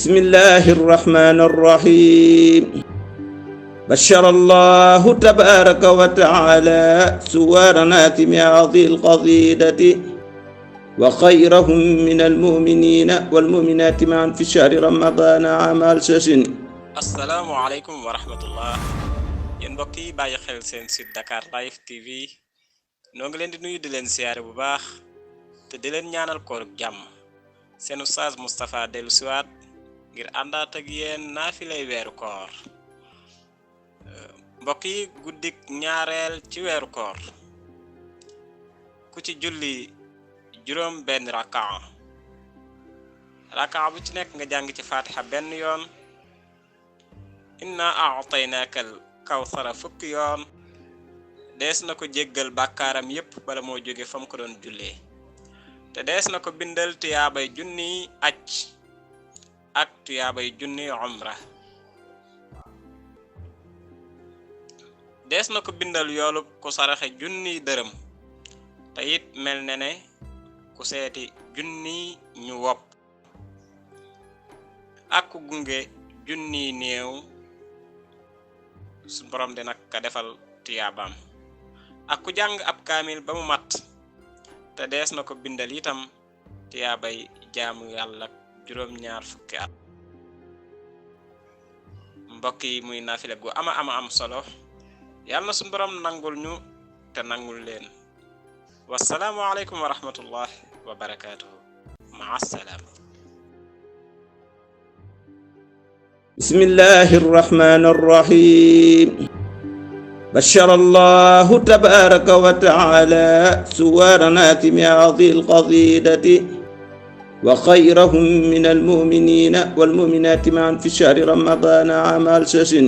بسم الله الرحمن الرحيم بشر الله تبارك وتعالى سوارنا هذه القصيدة وخيرهم من المؤمنين والمؤمنات معا في شهر رمضان عام السسن. السلام عليكم ورحمة الله. yéen mbokk yi bàyyi xel seen site Dakar Live TV noo ngi leen di nuyu di leen siyaare bu baax te di leen ñaanal kooruk jàmm. seen Oustaz Moustapha dellu siwaat ngir àndaat ak yéen naafilay weeru koor. mbokk yi guddik ñaareel ci weeru koor ku ci julli juróom benn rakaa bu ci nekk nga jàng ci fatiha benn yoon, inna a'taynaakal kawsara fukki yoon, dees na ko jéggal bàkkaaram yépp bala moo jóge fam ko doon jullee, te dees na ko bindal tuyaabay junniy aj ak tuyaabay junniy umra. dees na ko bindal yoolub ku saraxe junniy dërëm, te it mel ne ku seeti junniy ñu wopp, ak ku gunge junniy néew su borom de nag ka defal tiyaabaam, ak ku jàng ab kaamil ba mu mat, te dees na ko bindal itam tiyaabay jaamu yàlla juróom-ñaar fukki at. mbokk yi muy naafile gu ama am solo, yàlla na su borom nangul ñu te nangul leen. wassalaamu aleykum wa rahmatullah wa barakaatuhu. maa salaam. بسم الله الرحمن الرحيم بشر الله تبارك وتعالى سوارنا هذه القصيدة وخيرهم من المؤمنين والمؤمنات معا في شهر رمضان عام السسن.